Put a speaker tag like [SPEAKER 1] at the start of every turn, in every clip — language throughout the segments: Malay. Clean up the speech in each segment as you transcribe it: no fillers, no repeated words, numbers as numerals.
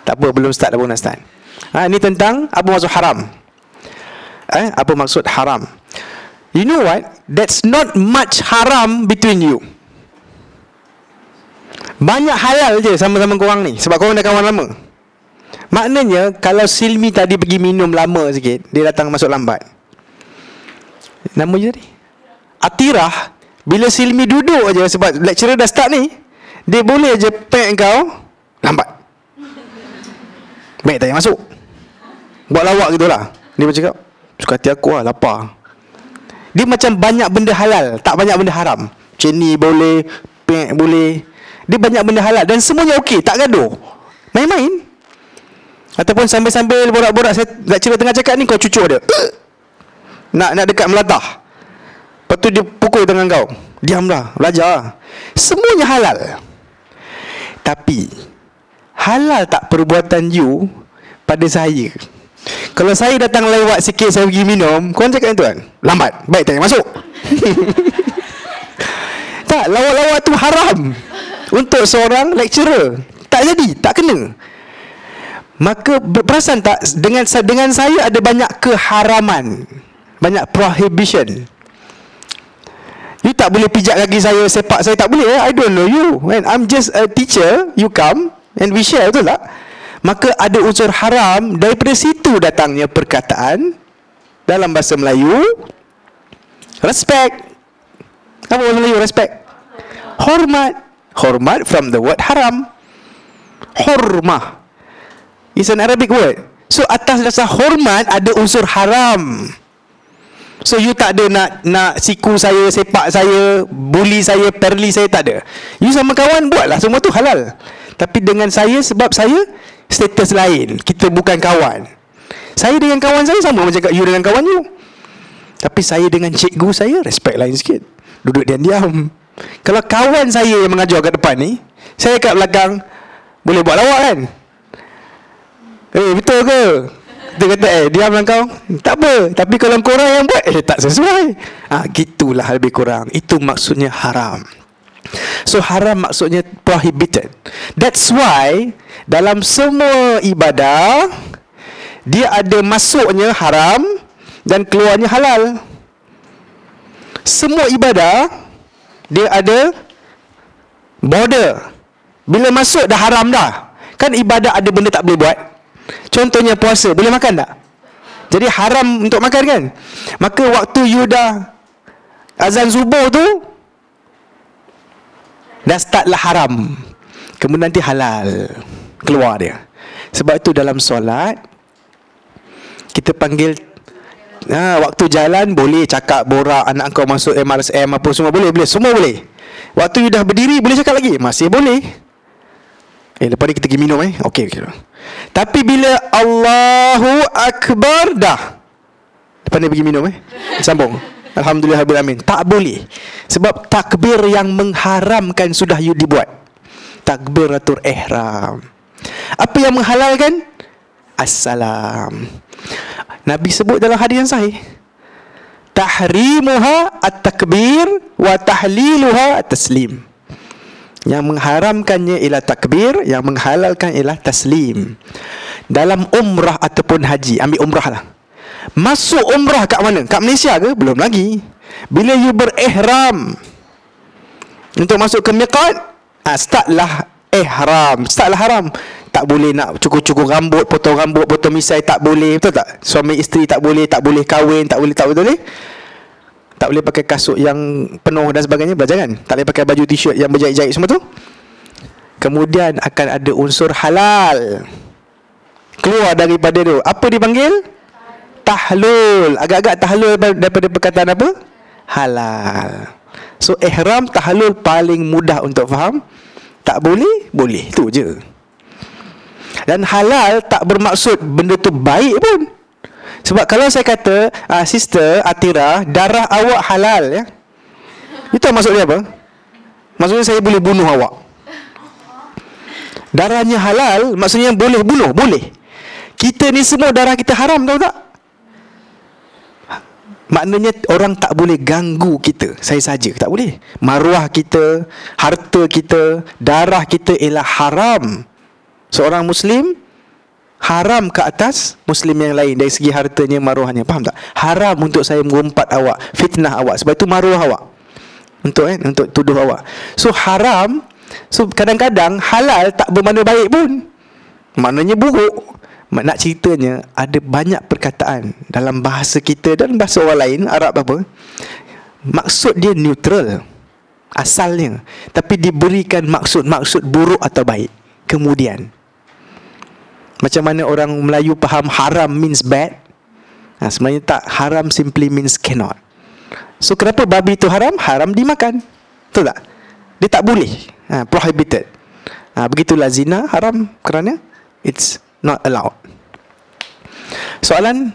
[SPEAKER 1] Tak apa, belum start, dah pun nak start. Ini tentang apa maksud haram. Apa maksud haram? You know what? That's not much haram between you. Banyak halal je sama-sama korang ni, sebab korang dah kawan lama. Maknanya kalau Silmi tadi pergi minum lama sikit, dia datang masuk lambat. Nama je tadi Atirah. Bila Silmi duduk aja, sebab lecturer dah start ni, dia boleh je pack kau lambat. Baik, tak payah masuk, buat lawak gitulah. Dia macam cakap, suka hati aku lah, lapar. Dia macam banyak benda halal, tak banyak benda haram. Macam ni boleh, pack boleh. Dia banyak benda halal dan semuanya okey, tak gaduh, main-main. Ataupun sambil-sambil borak-borak, lecturer tengah cakap ni, kau cucuk dia, nak dekat melatah. Lepas tu dia pukul tangan kau. Diamlah, belajar. Semuanya halal. Tapi halal tak perbuatan you pada saya? Kalau saya datang lewat sikit, saya pergi minum, korang cakap tu kan, lambat, baik, tak payah masuk. Tak, lawak-lawak tu haram untuk seorang lecturer. Tak jadi, tak kena. Maka perasan tak, dengan saya ada banyak keharaman, banyak prohibition. You tak boleh pijak kaki saya, sepak saya, tak boleh. I don't know you, when I'm just a teacher. You come and we share, betul tak? Maka ada unsur haram. Daripada situ datangnya perkataan dalam bahasa Melayu, respect. Apa bahasa Melayu respect? Hormat. Hormat from the word haram. Hormah is an Arabic word. So atas dasar hormat ada unsur haram. So you tak ada nak siku saya, sepak saya, bully saya, perli saya, tak ada. You sama kawan buatlah, semua tu halal. Tapi dengan saya, sebab saya status lain, kita bukan kawan. Saya dengan kawan saya sama macam you dengan kawan you. Tapi saya dengan cikgu saya respect lain sikit, duduk diam-diam. Kalau kawan saya yang mengajar kat depan ni, saya kat belakang, boleh buat lawak kan? Betul ke? Dia kata diamlah kau. Tak apa. Tapi kalau korang yang buat, tak sesuai. Gitulah lebih kurang. Itu maksudnya haram. So haram maksudnya prohibited. That's why dalam semua ibadah, dia ada masuknya haram dan keluarnya halal. Semua ibadah dia ada border. Bila masuk dah haram dah. Kan ibadah ada benda tak boleh buat. Contohnya puasa, boleh makan tak? Jadi haram untuk makan kan? Maka waktu you dah azan subuh tu, dah startlah haram, kemudian nanti halal keluar dia. Sebab itu dalam solat kita panggil, waktu jalan boleh cakap, borak, anak kau masuk MRSM apa semua boleh, semua boleh. Waktu you dah berdiri boleh cakap lagi, masih boleh. Lepas ni kita pergi minum okey. Tapi bila Allahu Akbar dah, lepas ni pergi minum sambung, Alhamdulillah Rabbil Alamin, tak boleh. Sebab takbir yang mengharamkan sudah you dibuat, takbiratul ihram. Apa yang menghalalkan? Assalam. Nabi sebut dalam hadis yang sahih, tahrimuha at-takbir wa tahliluha at-taslim. Yang mengharamkannya ialah takbir, yang menghalalkan ialah taslim. Dalam umrah ataupun haji, ambil umrah lah. Masuk umrah kat mana? Kat Malaysia ke? Belum lagi. Bila you berihram untuk masuk ke miqat, startlah ihram, startlah haram. Tak boleh nak cukur-cukur rambut, potong misai, tak boleh. Betul tak? Suami isteri tak boleh kahwin, tak boleh. Tak boleh pakai kasut yang penuh dan sebagainya, jangan. Tak boleh pakai baju t-shirt yang berjahit-jahit semua tu. Kemudian akan ada unsur halal keluar daripada tu. Apa dipanggil? Tahlul. Agak-agak tahlul daripada perkataan apa? Halal. So ihram, tahlul paling mudah untuk faham. Tak boleh, boleh. Tu je. Dan halal tak bermaksud benda tu baik pun. Sebab kalau saya kata, Sister Atirah, darah awak halal ya, itu maksudnya apa? Maksudnya saya boleh bunuh awak. Darahnya halal, maksudnya boleh bunuh, boleh. Kita ni semua darah kita haram, tahu tak? Maknanya orang tak boleh ganggu kita. Saya saja tak boleh. Maruah kita, harta kita, darah kita ialah haram. Seorang Muslim haram ke atas Muslim yang lain dari segi hartanya, maruahnya. Faham tak? Haram untuk saya mengumpat awak, fitnah awak. Sebab itu maruah awak. Untuk tuduh awak. So haram. So kadang-kadang halal tak bermakna baik pun. Maknanya buruk. Nak ceritanya, ada banyak perkataan dalam bahasa kita dan bahasa orang lain, Arab apa, maksud dia neutral asalnya, tapi diberikan maksud buruk atau baik kemudian. Macam mana orang Melayu faham haram means bad, sebenarnya tak. Haram simply means cannot. So kenapa babi itu haram? Haram dimakan, betul tak? Dia tak boleh, prohibited. Begitulah zina haram kerana it's not allowed. Soalan?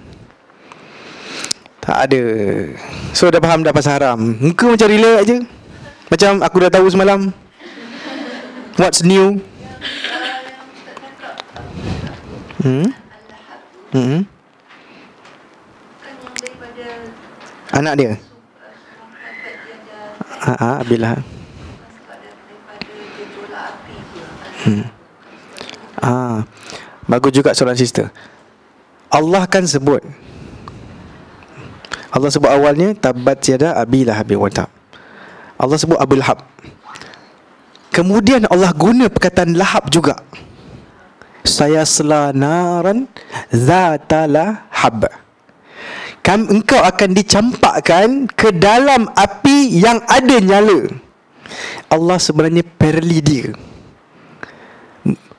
[SPEAKER 1] Tak ada. So dah faham dah pasal haram. Muka macam relax je, macam aku dah tahu semalam. What's new? Anak dia. Bila bagus juga soalan sister. Allah kan sebut, Allah sebut awalnya tabat yada abi lahab wa tab. Allah sebut Abu Lahab. Kemudian Allah guna perkataan lahab juga. Saya selanaran zata lahab. Engkau akan dicampakkan ke dalam api yang ada nyala. Allah sebenarnya perli dia,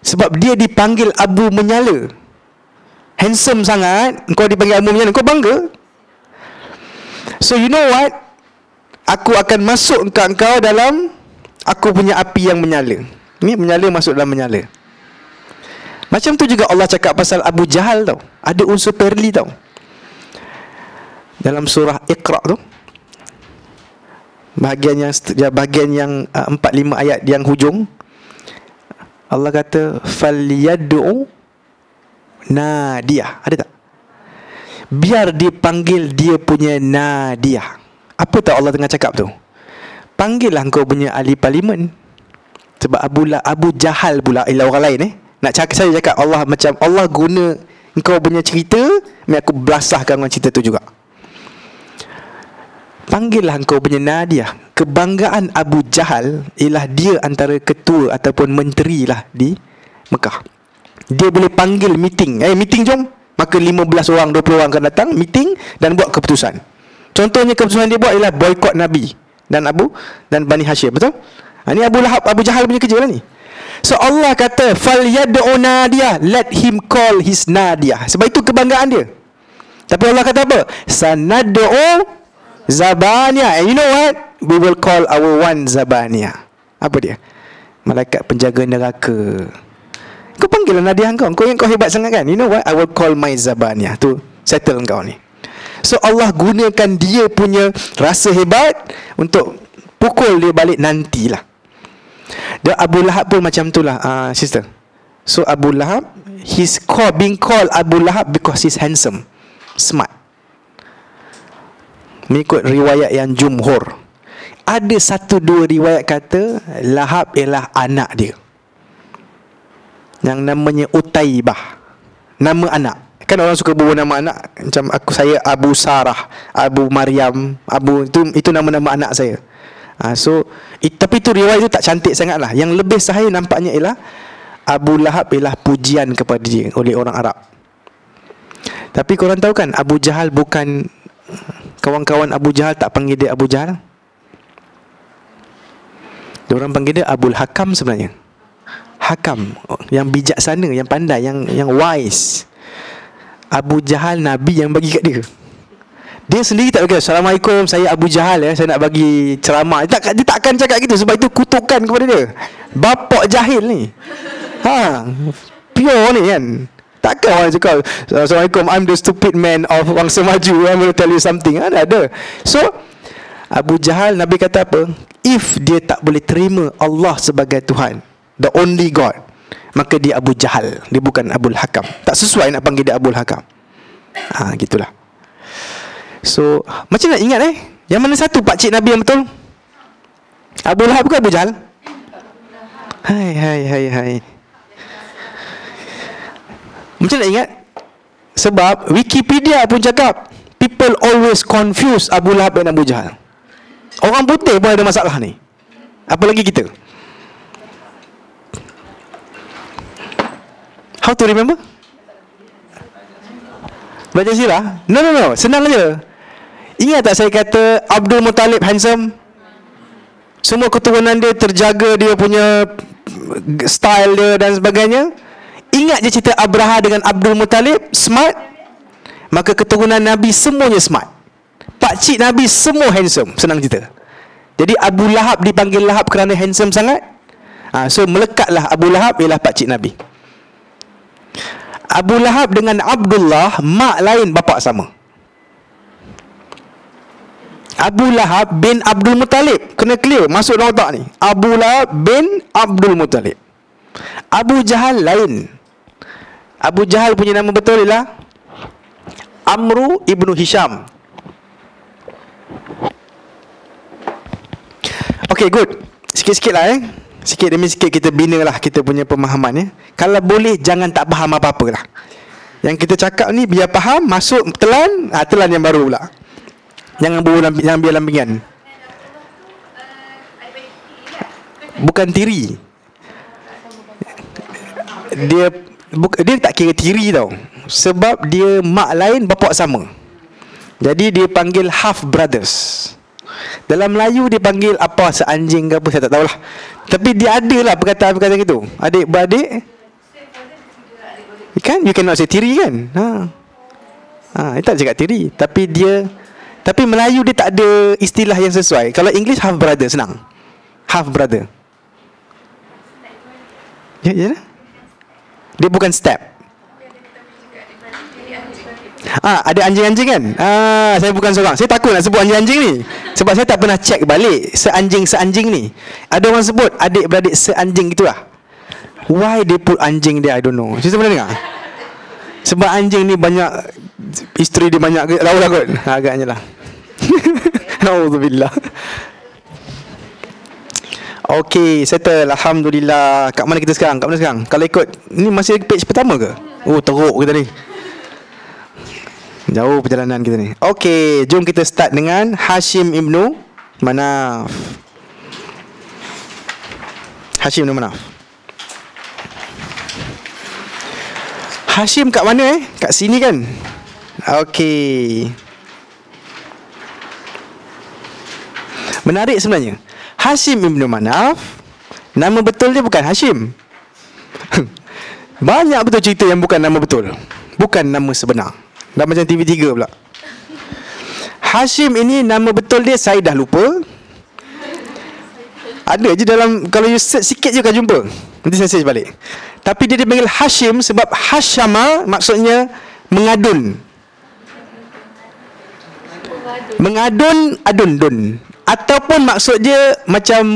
[SPEAKER 1] sebab dia dipanggil Abu Menyala. Handsome sangat, engkau dipanggil Abu Menyala, kau bangga. So you know what, aku akan masuk engkau dalam aku punya api yang menyala. Ini menyala masuk dalam menyala. Macam tu juga Allah cakap pasal Abu Jahal tau. Ada unsur perli tau. Dalam surah Iqra tu, bahagian yang 4-5 ayat yang hujung, Allah kata falyad'u nadiyah. Ada tak? Biar dia panggil dia punya nadiyah. Apa tak Allah tengah cakap tu? Panggillah kau punya ahli parlimen. Sebab Abu Jahal pula ialah orang lain Nak cakap, saya cakap Allah macam Allah guna engkau punya cerita, aku belasahkan dengan cerita tu juga. Panggillah engkau punya Nadiah. Kebanggaan Abu Jahal ialah dia antara ketua ataupun menteri lah di Mekah. Dia boleh panggil meeting. Meeting jom. Maka 15 orang, 20 orang akan datang meeting dan buat keputusan. Contohnya keputusan dia buat ialah boykot Nabi dan Bani Hashim. Betul? Ini Abu Jahal punya kerja lah ni. So Allah kata falyad'u nadiyah, let him call his nadiyah. Sebab itu kebanggaan dia. Tapi Allah kata apa? Sanad'u Zabaniya. And you know what? We will call our one Zabaniya. Apa dia? Malaikat penjaga neraka. Kau panggil lah Nadiah kau. Kau yang kau hebat sangat kan? You know what? I will call my Zabaniya. Tu settle kau ni. So Allah gunakan dia punya rasa hebat untuk pukul dia balik nantilah. Dan Abu Lahab pun macam tu lah, sister. So Abu Lahab, he's being called Abu Lahab because he's handsome, smart. Mengikut riwayat yang jumhur. Ada 1-2 riwayat kata Lahab ialah anak dia, yang namanya Utaibah. Nama anak. Kan orang suka bawa nama anak. Macam saya Abu Sarah, Abu Maryam, Abu itu nama-nama anak saya. Tapi itu riwayat itu tak cantik sangat lah. Yang lebih sahih nampaknya ialah Abu Lahab ialah pujian kepada dia oleh orang Arab. Tapi korang tahu kan, Abu Jahal bukan, kawan-kawan Abu Jahal tak panggil dia Abu Jahal. Diorang panggil dia Abul Hakam sebenarnya. Hakam, yang bijaksana, yang pandai, yang wise. Abu Jahal Nabi yang bagi kat dia. Dia sendiri tak berkata, Assalamualaikum, saya Abu Jahal saya nak bagi ceramah. Dia tak akan cakap gitu, sebab itu kutukan kepada dia. Bapak jahil ni. Pure ni kan. Takkan orang cakap, Assalamualaikum, I'm the stupid man of Bangsa Maju, I'm going to tell you something. Ada. So Abu Jahal, Nabi kata apa? If dia tak boleh terima Allah sebagai Tuhan, the only God, maka dia Abu Jahal. Dia bukan Abul Hakam. Tak sesuai nak panggil dia Abul Hakam. Gitulah. So macam nak ingat yang mana satu pakcik Nabi yang betul? Abu Lahab ke Abu Jahal? Hai. Macam nak ingat? Sebab Wikipedia pun cakap people always confuse Abu Lahab dan Abu Jahal. Orang putih pun ada masalah ni, apalagi kita. How to remember? Belajar sirah? No, senang aja. Ingat tak saya kata Abdul Muttalib handsome? Semua keturunan dia terjaga, dia punya style dia dan sebagainya. Ingat je cerita Abraha dengan Abdul Muttalib, smart. Maka keturunan Nabi semuanya smart. Pakcik Nabi semua handsome. Senang cerita. Jadi Abu Lahab dipanggil Lahab kerana handsome sangat. So melekatlah Abu Lahab ialah pakcik Nabi. Abu Lahab dengan Abdullah, mak lain bapak sama. Abu Lahab bin Abdul Muttalib. Kena clear, masuk dalam otak ni. Abu Lahab bin Abdul Muttalib. Abu Jahal lain. Abu Jahal punya nama betul ialah Amru ibnu Hisham. Okay, good. Sikit-sikit lah sikit demi sikit kita bina lah kita punya pemahaman Kalau boleh jangan tak faham apa-apa lah. Yang kita cakap ni biar faham, masuk telan, telan yang baru pula. Jangan biar lambingan. Bukan tiri. Dia tak kira tiri tau. Sebab dia mak lain bapak sama. Jadi dia panggil half brothers. Dalam Melayu dia panggil apa, seanjing ke apa, saya tak tahulah. Tapi dia ada lah perkataan-perkataan gitu. Adik-beradik kan, you cannot say tiri kan. Dia tak cakap tiri. Tapi Melayu dia tak ada istilah yang sesuai. Kalau English half brother senang. Half brother. Ya. Dia bukan step. Ada anjing-anjing kan? Saya bukan seorang. Saya takut nak sebut anjing-anjing ni. Sebab saya tak pernah check balik seanjing-seanjing ni. Ada orang sebut adik-beradik seanjing gitulah. Why they put anjing dia, I don't know. Saya pernah dengar. Sebab anjing ni banyak, isteri dia banyak ke? Tahu lah kot. Agaknya lah. Na'udzubillah. Okay, settle. Alhamdulillah. Kat mana kita sekarang? Kalau ikut, ni masih page pertama ke? Oh, teruk kita ni. Jauh perjalanan kita ni. Okay, jom kita start dengan Hashim ibnu Manaf. Hashim ibnu Manaf. Hashim kat mana Kat sini kan? Okay. Menarik sebenarnya. Hashim ibnu Manaf, nama betul dia bukan Hashim. Banyak betul cerita yang bukan nama betul, bukan nama sebenar. Dah macam TV3 pula. Hashim ini nama betul dia saya dah lupa. Ada je dalam, kalau you search sikit je akan jumpa. Nanti saya search balik. Tapi dia dipanggil Hashim sebab Hashama maksudnya mengadun. Mengadun, adun-dun. Ataupun maksud dia macam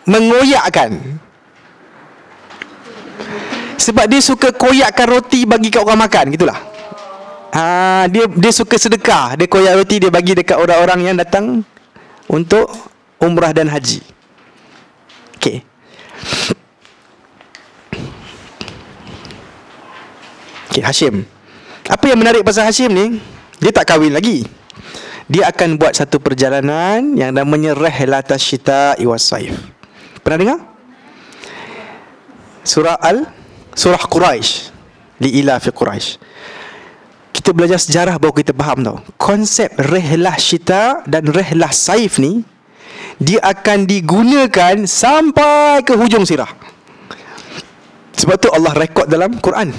[SPEAKER 1] mengoyakkan. Sebab dia suka koyakkan roti bagi kat orang makan, gitulah. Dia suka sedekah. Dia koyak roti, dia bagi dekat orang-orang yang datang untuk umrah dan haji. Okay. Okay, Hashim. Apa yang menarik pasal Hashim ni, dia tak kahwin lagi. Dia akan buat satu perjalanan yang namanya Rihlatas Syita'i was-Saif. Pernah dengar? Surah Quraisy, Li'ila fi Quraisy. Kita belajar sejarah baru kita faham tau. Konsep Rihlah Syita dan Rihlah Saif ni, dia akan digunakan sampai ke hujung sirah. Sebab tu Allah rekod dalam Quran.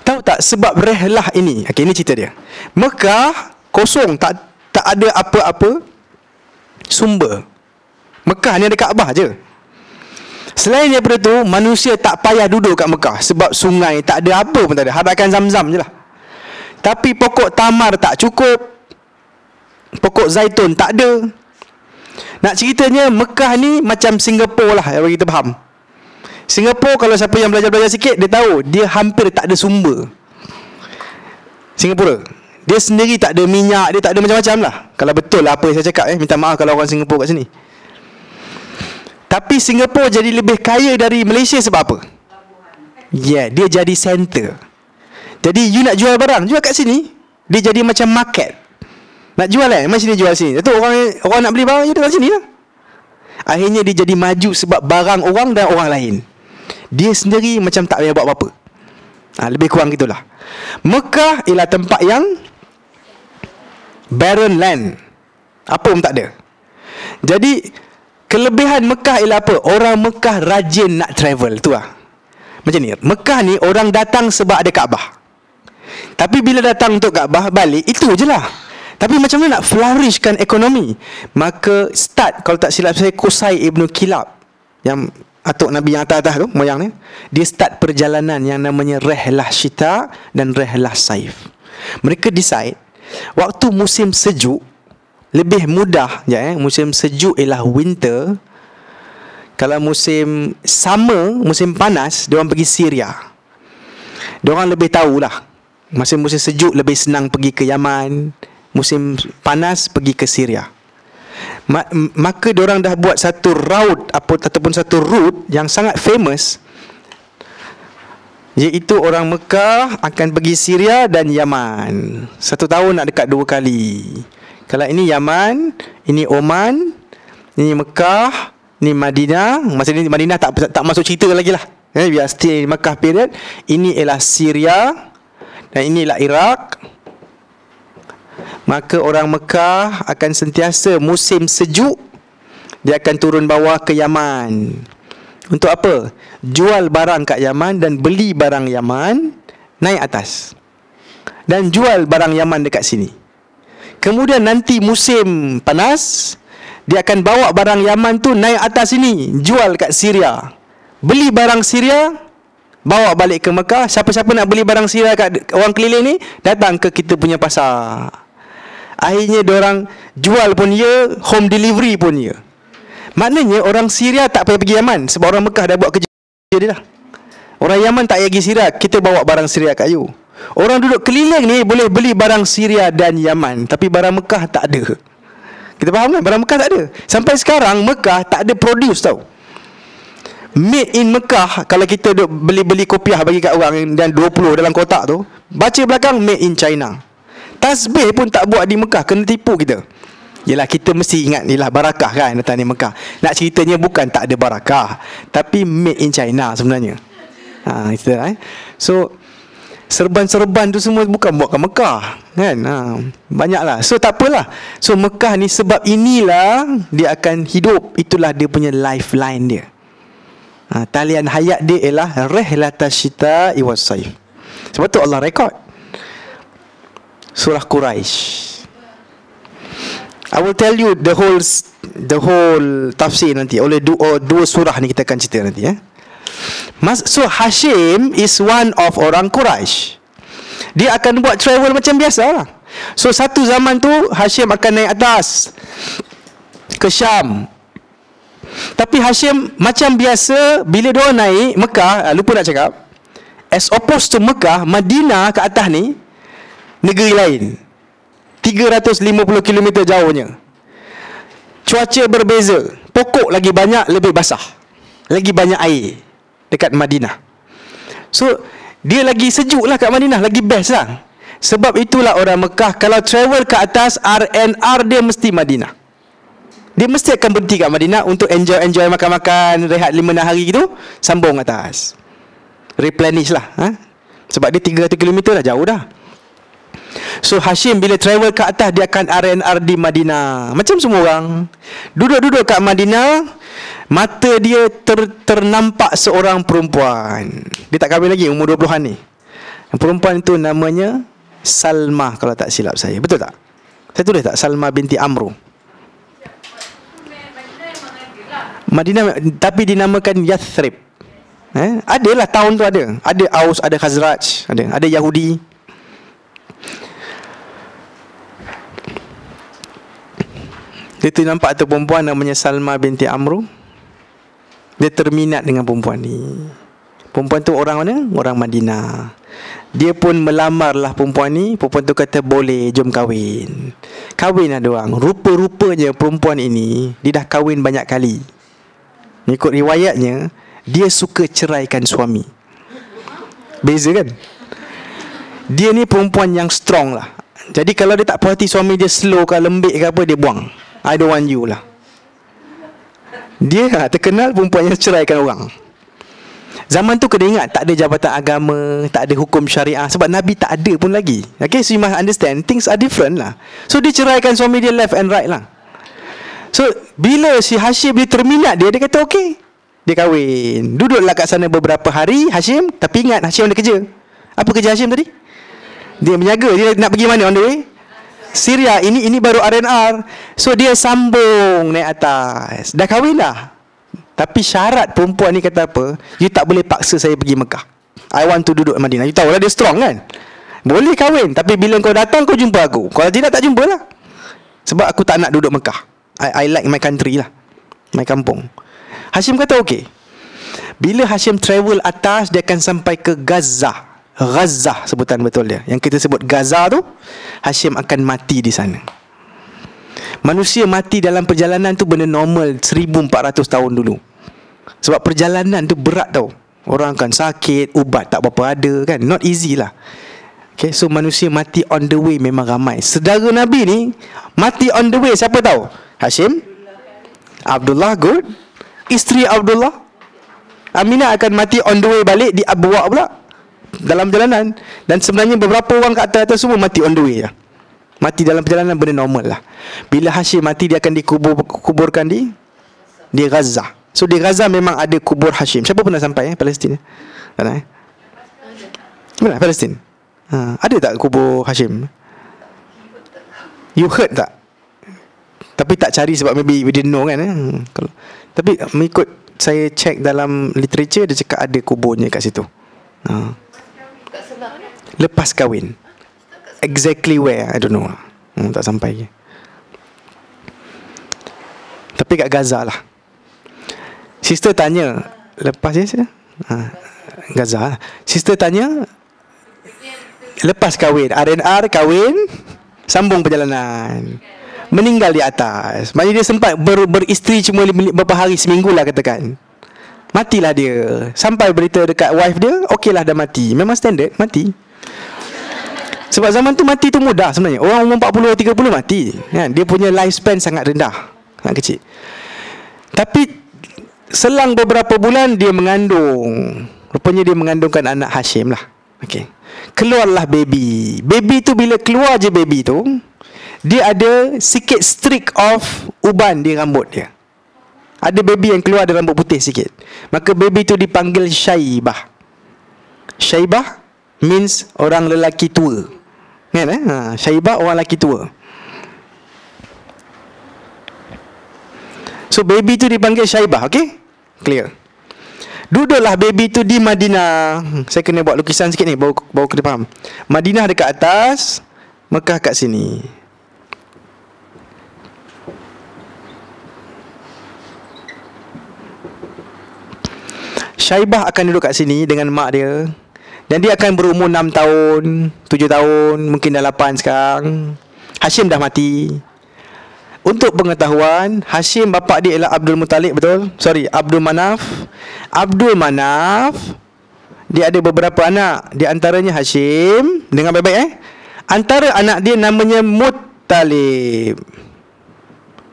[SPEAKER 1] Tahu tak sebab rihlah ini? Okey, ini cerita dia. Mekah kosong, tak ada apa-apa sumber. Mekah ni ada Kaabah je. Selain daripada tu, manusia tak payah duduk kat Mekah sebab sungai tak ada, apa pun tak ada. Hadakan Zam-Zam je lah. Tapi pokok tamar tak cukup, pokok zaitun tak ada. Nak ceritanya Mekah ni macam Singapura lah, bagi kita faham. Singapura, kalau siapa yang belajar-belajar sikit, dia tahu dia hampir tak ada sumber. Singapura dia sendiri tak ada minyak, dia tak ada macam-macam lah. Kalau betul lah apa yang saya cakap, minta maaf kalau orang Singapura kat sini. Tapi Singapura jadi lebih kaya dari Malaysia sebab apa? Dia jadi center. Jadi you nak jual barang, jual kat sini. Dia jadi macam market. Nak jual macam sini jual sini. Tu orang nak beli barang, dia datang sini lah. Akhirnya dia jadi maju sebab barang orang dan orang lain. Dia sendiri macam tak payah buat apa-apa. Lebih kurang gitulah. Mekah ialah tempat yang barren land. Apa pun tak ada. Jadi kelebihan Mekah ialah apa? Orang Mekah rajin nak travel. Tu lah. Macam ni, Mekah ni orang datang sebab ada Kaabah. Tapi bila datang untuk Kaabah, balik, itu je lah. Tapi macam mana nak flourishkan ekonomi? Maka start, kalau tak silap saya, Qusay Ibn Kilab, yang atuk Nabi yang atas-atas tu, moyang ni, dia start perjalanan yang namanya Rihlah Syita dan Rihlah Saif. Mereka decide waktu musim sejuk lebih mudah je. Musim sejuk ialah winter. Kalau musim summer, musim panas, diorang pergi Syria. Diorang lebih tahulah. Musim sejuk lebih senang pergi ke Yaman, musim panas pergi ke Syria. Maka diorang dah buat satu route ataupun satu route yang sangat famous, iaitu orang Mekah akan pergi Syria dan Yaman. Satu tahun nak dekat 2 kali. Kalau ini Yaman, ini Oman, ini Mekah, ini Madinah. Masa ni Madinah tak masuk cerita lagi lah. Biar stay Mekah period. Ini ialah Syria dan ini ialah Iraq. Maka orang Mekah akan sentiasa musim sejuk, dia akan turun bawah ke Yaman. Untuk apa? Jual barang kat Yaman dan beli barang Yaman, naik atas dan jual barang Yaman dekat sini. Kemudian nanti musim panas, dia akan bawa barang Yaman tu naik atas sini, jual kat Syria. Beli barang Syria, bawa balik ke Mekah. Siapa-siapa nak beli barang Syria kat orang keliling ni, datang ke kita punya pasar. Akhirnya diorang jual pun ya, home delivery pun ya. Maknanya orang Syria tak payah pergi Yaman, sebab orang Mekah dah buat kerja dia dah. Orang Yaman tak payah pergi Syria, kita bawa barang Syria kat you. Orang duduk keliling ni boleh beli barang Syria dan Yaman, tapi barang Mekah tak ada. Kita faham kan? Barang Mekah tak ada. Sampai sekarang Mekah tak ada produce tau. Made in Mekah. Kalau kita duk beli kopiah bagi kat orang dan 20 dalam kotak tu, baca belakang made in China. Tasbih pun tak buat di Mekah, kena tipu kita. Yelah, kita mesti ingat yelah barakah kan datang di Mekah. Nak ceritanya bukan tak ada barakah, tapi made in China sebenarnya. So serban-serban tu semua bukan buat kat Mekah kan. Banyaklah. So tak apalah. So Mekah ni sebab inilah dia akan hidup. Itulah dia punya lifeline dia. Talian hayat dia ialah Rihlatas Syita'i was Saif. Sebab tu Allah rekod surah Quraisy. I will tell you the whole tafsir nanti. Oleh dua surah ni kita akan cerita nanti So Hashim is one of orang Quraisy. Dia akan buat travel macam biasa lah. So satu zaman tu Hashim akan naik atas ke Syam. Tapi Hashim macam biasa, bila dia naik Mekah, lupa nak cakap, as opposed to Mekah, Madinah ke atas ni negeri lain, 350 km jauhnya. Cuaca berbeza, pokok lagi banyak, lebih basah, lagi banyak air dekat Madinah. So dia lagi sejuk lah kat Madinah, lagi best lah. Sebab itulah orang Mekah kalau travel ke atas, RNR dia mesti Madinah. Dia mesti akan berhenti kat Madinah untuk enjoy makan-makan, rehat 5 hari gitu, sambung atas, replenish lah. Sebab dia 300 km dah jauh dah. So Hashim bila travel ke atas, dia akan RNR di Madinah. Macam semua orang duduk-duduk kat Madinah, mata dia ternampak seorang perempuan. Dia tak kahwin lagi, umur 20-an ni. Perempuan itu namanya Salma, kalau tak silap saya. Betul tak? Saya tulis tak? Salma binti Amru. Madinah, tapi dinamakan Yathrib. Adalah tahun tu ada. Ada Aus, ada Khazraj, ada Yahudi. Dia tu nampak tu perempuan namanya Salma binti Amru. Dia terminat dengan perempuan ni. Perempuan tu orang mana? Orang Madinah. Dia pun melamarlah perempuan ni. Perempuan tu kata boleh, jom kahwin. Kahwin lah diorang. Rupa-rupanya perempuan ini dia dah kahwin banyak kali. Ikut riwayatnya, dia suka ceraikan suami. Beza kan? Dia ni perempuan yang strong lah. Jadi kalau dia tak puas hati suami dia slow ke lembik ke apa, dia buang. I don't want you lah. Dia terkenal perempuan yang ceraikan orang. Zaman tu kena ingat, tak ada jabatan agama, tak ada hukum syariah, sebab Nabi tak ada pun lagi. Okay, so you must understand, things are different lah. So dia ceraikan suami dia left and right lah. So bila si Hashim dia terminat dia kata okey, dia kahwin. Duduklah kat sana beberapa hari Hashim. Tapi ingat, Hashim ada kerja. Apa kerja Hashim tadi? Dia menjaga. Dia nak pergi mana on the way? Syria. Ini baru R&R. So dia sambung naik atas. Dah kahwin dah. Tapi syarat perempuan ni kata apa? You tak boleh paksa saya pergi Mekah. I want to duduk Madinah. You tahu lah dia strong kan? Boleh kahwin, tapi bila kau datang kau jumpa aku. Kalau tidak tak jumpa lah. Sebab aku tak nak duduk Mekah. I like my country lah, my kampung. Hashim kata okey. Bila Hashim travel atas, dia akan sampai ke Gaza. Gaza sebutan betul dia. Yang kita sebut Gaza tu, Hashim akan mati di sana. Manusia mati dalam perjalanan tu benda normal 1400 tahun dulu. Sebab perjalanan tu berat tau. Orang akan sakit, ubat tak berapa ada kan. Not easy lah. Okay, so manusia mati on the way memang ramai. Saudara Nabi ni mati on the way, siapa tahu? Hashim, Abdullah, good. Isteri Abdullah, Aminah akan mati on the way balik di Abwa pula, dalam perjalanan. Dan sebenarnya beberapa orang kat atas semua mati on the way lah. Mati dalam perjalanan benda normal lah. Bila Hashim mati, dia akan dikuburkan di Gaza. So di Gaza memang ada kubur Hashim. Siapa pernah sampai Palestin? Tak nak Mana Palestin? Ada tak kubur Hashim? You heard tak? Tapi tak cari sebab maybe we didn't know kan. Tapi mengikut saya check dalam literature, dia cakap ada kuburnya kat situ. Lepas kahwin. Exactly where I don't know. Tak sampai. Tapi kat Gaza lah. Sister tanya, lepas je Gaza lah. Sister tanya, lepas kahwin, R&R kahwin, sambung perjalanan, meninggal di atas. Maknanya dia sempat beristeri cuma beberapa hari, seminggu lah katakan. Matilah dia. Sampai berita dekat wife dia, okey lah dah mati. Memang standard, mati. Sebab zaman tu mati tu mudah sebenarnya. Orang umur 40-30 mati kan? Dia punya lifespan sangat rendah, sangat kecil. Tapi selang beberapa bulan dia mengandung. Rupanya dia mengandungkan anak Hashim lah. Okay. Keluarlah baby. Baby tu bila keluar je baby tu, dia ada sikit streak of uban di rambut dia. Ada baby yang keluar ada rambut putih sikit. Maka baby tu dipanggil Syaibah. Syaibah means orang lelaki tua kan, Syaibah orang lelaki tua. So baby tu dipanggil Syaibah. Okay, clear. Duduklah baby tu di Madinah. Saya kena buat lukisan sikit ni, baru kena faham. Madinah dekat atas, Mekah kat sini. Syaibah akan duduk kat sini dengan mak dia. Dan dia akan berumur 6 tahun 7 tahun, mungkin dah 8 sekarang. Hashim dah mati. Untuk pengetahuan, Hashim bapak dia ialah Abdul Muttalib, betul? Sorry, Abdul Manaf. Abdul Manaf, dia ada beberapa anak. Di antaranya Hashim. Dengar baik-baik Antara anak dia namanya Muttalib.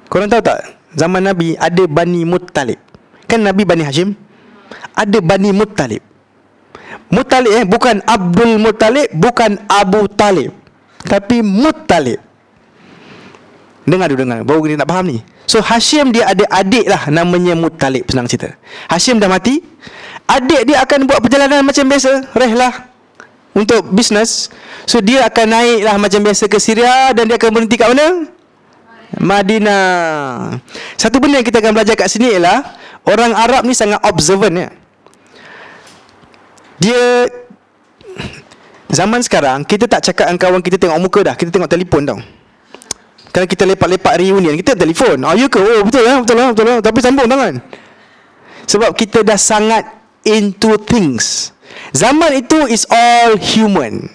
[SPEAKER 1] Korang tahu tak, zaman Nabi ada Bani Muttalib. Kan Nabi Bani Hashim, ada Bani Muttalib. Muttalib bukan Abdul Muttalib, bukan Abu Talib, tapi Muttalib. Dengar dulu, dengar, baru kita nak faham ni. So Hashim dia ada adik lah, namanya Muttalib. Senang cerita, Hashim dah mati, adik dia akan buat perjalanan macam biasa, rehlah untuk bisnes. So dia akan naik lah macam biasa ke Syria, dan dia akan berhenti kat mana? Madinah. Satu benda yang kita akan belajar kat sini ialah orang Arab ni sangat observant ya. Dia zaman sekarang kita tak cakap dengan kawan kita tengok muka dah, kita tengok telefon tau. Kalau kita lepak-lepak reunion, kita telefon. You ke? Oh betul lah, betul lah, betul lah. Tapi sambung tangan. Sebab kita dah sangat into things. Zaman itu is all human.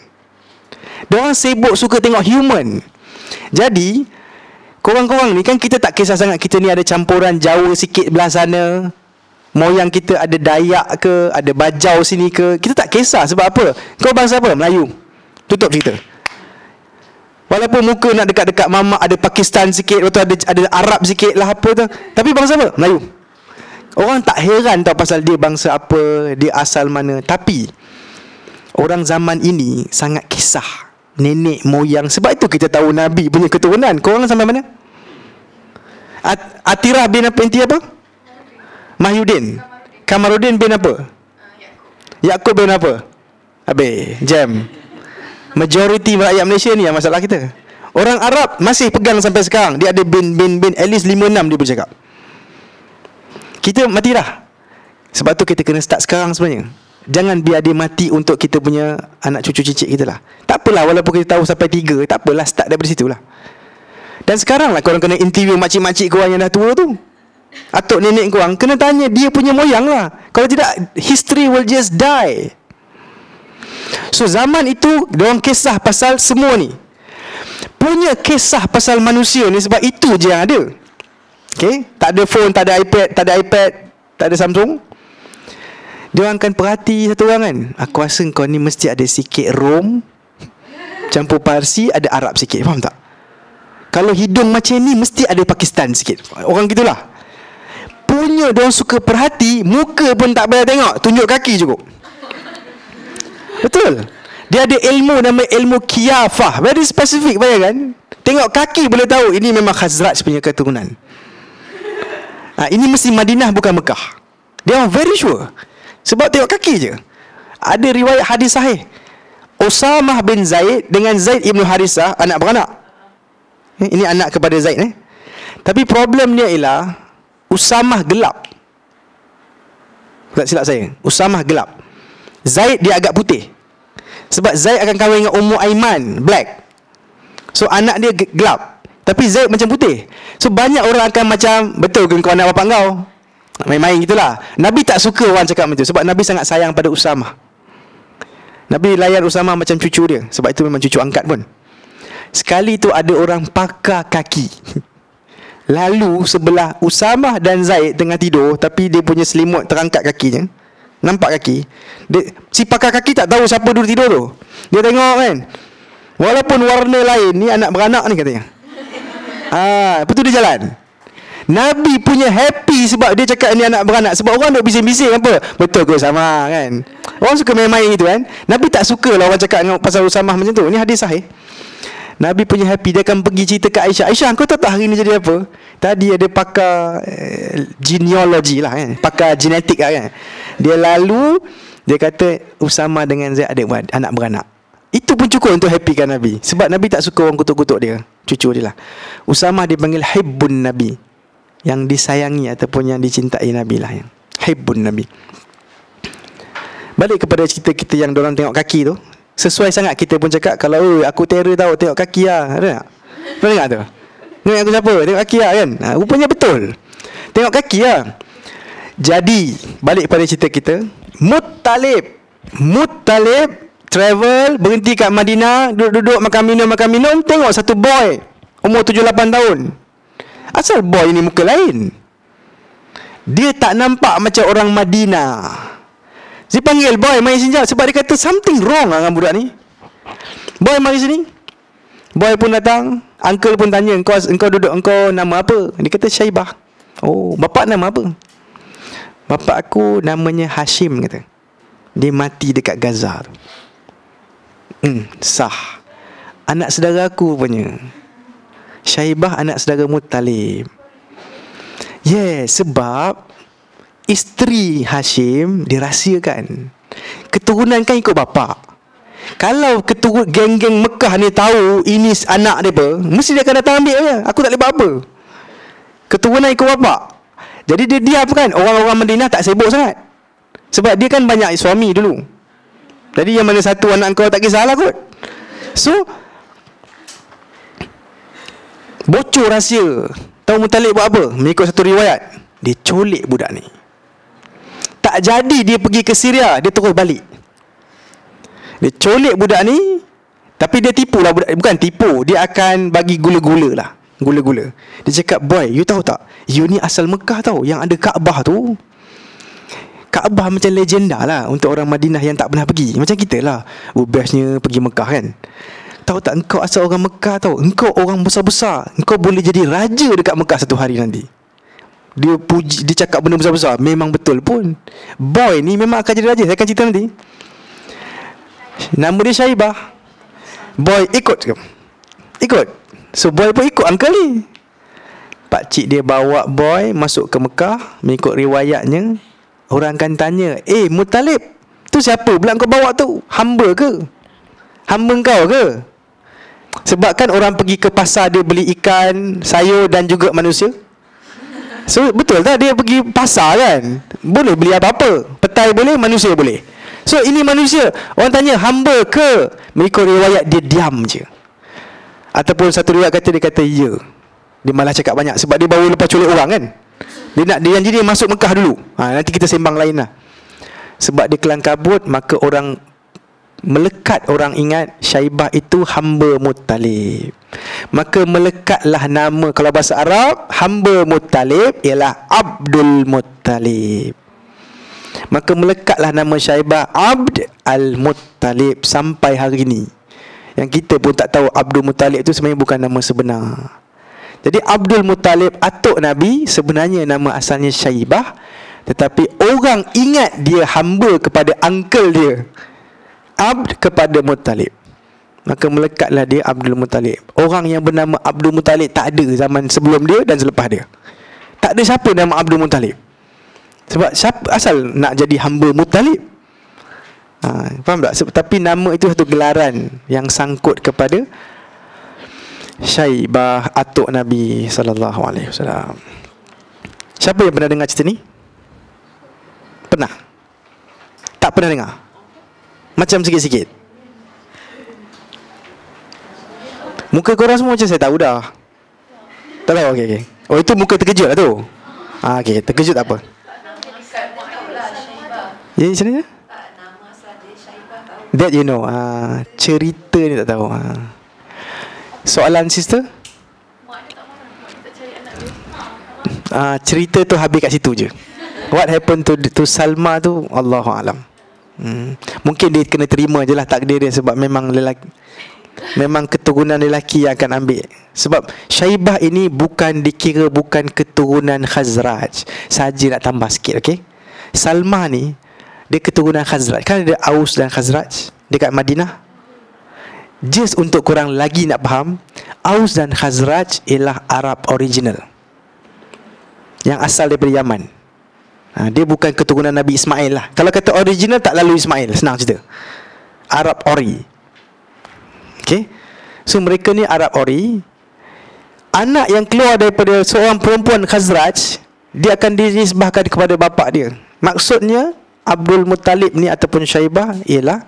[SPEAKER 1] Diorang sibuk suka tengok human. Jadi korang-korang ni kan, kita tak kisah sangat kita ni ada campuran Jawa sikit belah sana, moyang kita ada Dayak ke, ada Bajau sini ke, kita tak kisah. Sebab apa? Kau bangsa apa? Melayu. Tutup cerita. Walaupun muka nak dekat-dekat mamak, ada Pakistan sikit, lepas tu ada Arab sikit lah apa tu, tapi bangsa apa? Melayu. Orang tak heran tau pasal dia bangsa apa, dia asal mana. Tapi orang zaman ini sangat kisah nenek moyang. Sebab itu kita tahu Nabi punya keturunan. Korang sampai mana? Atirah bin apa, inti apa? Mahyudin. Kamarudin bin apa? Yaakob bin apa? Habis jam. Majoriti rakyat Malaysia ni yang masalah kita. Orang Arab masih pegang sampai sekarang. Dia ada bin at least 5-6 dia bercakap. Kita mati dah. Sebab tu kita kena start sekarang sebenarnya. Jangan biar dia mati untuk kita punya anak cucu cicit kita lah. Tak apalah, walaupun kita tahu sampai 3, tak apalah, start daripada situ lah. Dan sekarang lah korang kena interview makcik-makcik korang yang dah tua tu, atuk nenek korang, kena tanya dia punya moyang lah. Kalau tidak, history will just die. So zaman itu diorang kisah pasal semua ni, punya kisah pasal manusia ni. Sebab itu je yang ada. Okay? Tak ada phone, tak ada iPad, tak ada Samsung. Diorang akan perhati satu orang kan, aku rasa kau ni mesti ada sikit Rom campur Parsi, ada Arab sikit. Faham tak? Kalau hidung macam ni mesti ada Pakistan sikit. Orang gitulah. Punya diorang suka perhati. Muka pun tak payah tengok, tunjuk kaki cukup. Betul. Dia ada ilmu nama ilmu Qiyafah, very specific, bayangkan. Tengok kaki boleh tahu ini memang Khazraj punya keturunan. Ini mesti Madinah bukan Mekah. Dia very sure. Sebab tengok kaki je. Ada riwayat hadis sahih, Usamah bin Zaid dengan Zaid ibn Harisah anak beranak. Ini anak kepada Zaid. Tapi problem dia ialah Usamah gelap. Tak silap saya, Usamah gelap. Zaid dia agak putih. Sebab Zaid akan kahwin dengan Ummu Aiman, black. So anak dia gelap, tapi Zaid macam putih. So banyak orang akan macam, betul ke kau anak bapak kau? Main-main gitulah. Nabi tak suka orang cakap macam tu. Sebab Nabi sangat sayang pada Usamah. Nabi layan Usamah macam cucu dia. Sebab itu memang cucu angkat pun. Sekali tu ada orang pakar kaki. Lalu sebelah Usamah dan Zaid tengah tidur, tapi dia punya selimut terangkat kakinya. Nampak kaki dia, si pakar kaki tak tahu siapa duduk tidur tu. Dia tengok kan, walaupun warna lain, ni anak beranak ni katanya. Lepas tu dia jalan. Nabi punya happy sebab dia cakap ni anak beranak. Sebab orang duk bising-bising apa, betul ke sama kan. Orang suka main-main gitu kan. Nabi tak suka lah orang cakap pasal Usamah macam tu. Ni hadis sahih. Nabi punya happy, dia akan pergi cerita ke Aisyah. Aisyah, kau tahu tak hari ni jadi apa? Tadi ada pakar genealogi lah kan, pakar genetik lah kan. Dia lalu, dia kata Usamah dengan Zaid ada anak beranak. Itu pun cukup untuk happykan Nabi. Sebab Nabi tak suka orang kutuk-kutuk dia, cucu dia lah. Usamah dipanggil Hibbun Nabi, yang disayangi ataupun yang dicintai Nabi lah, yang Hibbun Nabi. Balik kepada cerita kita yang diorang tengok kaki tu. Sesuai sangat kita pun cakap, kalau aku terror tahu tengok kaki lah. Ada tak? Pernah dengar tu? Tengok aku siapa? Tengok kaki lah kan? Rupanya betul. Tengok kaki lah. Jadi balik pada cerita kita, Muttalib travel, berhenti kat Madinah, duduk-duduk makan minum. Tengok satu boy umur 7-8 tahun. Asal boy ni muka lain. Dia tak nampak macam orang Madinah. Dia panggil, boy mari sini. Sebab dia kata something wrong dengan budak ni. Boy mari sini. Boy pun datang. Uncle pun tanya, engkau duduk, engkau nama apa? Dia kata Syaibah. Oh, bapak nama apa? Bapak aku namanya Hashim, kata. Dia mati dekat Gaza tu. Sah. Anak saudara aku punya. Syaibah anak saudara Muttalib. Sebab isteri Hashim dirahsiakan. Keturunan kan ikut bapak. Kalau geng-geng Mekah ni tahu ini anak dia apa, mesti dia akan datang ambil je. Aku tak boleh buat apa. Keturunan ikut bapak. Jadi dia diam kan. Orang-orang Madinah tak sibuk sangat. Sebab dia kan banyak suami dulu. Jadi yang mana satu anak kau tak kisahlah kot. So bocor rahsia. Tahu Muttalib buat apa? Mengikut satu riwayat, dia colik budak ni. Tak jadi dia pergi ke Syria, dia terus balik. Dia colik budak ni, tapi dia tipu lah budak. Bukan tipu, dia akan bagi gula-gula lah. Gula-gula. Dia cakap, boy, you tahu tak, you ni asal Mekah tau, yang ada Kaabah tu. Kaabah macam legenda lah untuk orang Madinah yang tak pernah pergi. Macam kita lah, bestnya pergi Mekah kan. Tahu tak, engkau asal orang Mekah tau, engkau orang besar-besar, engkau boleh jadi raja dekat Mekah satu hari nanti. Dia puji, dia cakap benda besar-besar. Memang betul pun. Boy ni memang akan jadi raja. Saya akan cerita nanti. Nama dia Syaibah. Boy ikut ke? Ikut. So boy pun ikut uncle ni. Pakcik dia bawa boy masuk ke Mekah. Mengikut riwayatnya, orang akan tanya, Muttalib, tu siapa pula kau bawa tu? Hamba ke? Hamba kau ke? Sebab kan orang pergi ke pasar, dia beli ikan, sayur dan juga manusia. So betul tak dia pergi pasar kan? Boleh beli apa-apa. Petai boleh, manusia boleh. So ini manusia. Orang tanya, hamba ke? Mengikut riwayat dia diam je. Ataupun satu riwayat kata dia kata ya. Dia malah cakap banyak sebab dia baru lepas culik orang kan. Dia janji dia masuk Mekah dulu. Nanti kita sembang lain lah. Sebab dia kelang kabut, maka orang melekat, orang ingat Syaibah itu hamba Muttalib. Maka melekatlah nama, kalau bahasa Arab, hamba Muttalib ialah Abdul Muttalib. Maka melekatlah nama Syaibah Abd Al-Muttalib sampai hari ini. Yang kita pun tak tahu Abdul Muttalib itu sebenarnya bukan nama sebenar. Jadi Abdul Muttalib, atuk Nabi, sebenarnya nama asalnya Syaibah, tetapi orang ingat dia hamba kepada uncle dia, Abd kepada Muttalib. Maka melekatlah dia Abdul Muttalib. Orang yang bernama Abdul Muttalib tak ada zaman sebelum dia dan selepas dia. Tak ada siapa nama Abdul Muttalib. Sebab siapa asal nak jadi hamba Muttalib? Faham tak? Tapi nama itu satu gelaran yang sangkut kepada Syaibah, atuk Nabi SAW. Siapa yang pernah dengar cerita ni? Pernah? Tak pernah dengar? Macam sikit-sikit. Muka korang semua macam saya tahu dah. Tak tahu? Okay. Oh, itu muka terkejut lah tu. Okay, terkejut tak apa. Ya, macam mana? That you know. Cerita ni tak tahu. Soalan sister? Cerita tu habis kat situ je. What happened to Salma tu, Allahu alam. Mungkin dia kena terima je lah takdir dia. Sebab memang lelaki, memang keturunan lelaki yang akan ambil. Sebab Syaibah ini dikira bukan keturunan Khazraj saja, nak tambah sikit, okay? Salma ni dia keturunan Khazraj. Kan ada Aus dan Khazraj dekat Madinah. Just untuk korang lagi nak faham, Aus dan Khazraj ialah Arab original yang asal daripada Yaman. Dia bukan keturunan Nabi Ismail lah. Kalau kata original, tak lalu Ismail. Senang cerita. Arab Ori. Okay. So mereka ni Arab Ori. Anak yang keluar daripada seorang perempuan Khazraj, dia akan dinisbahkan kepada bapa dia. Maksudnya Abdul Muttalib ni ataupun Syaibah ialah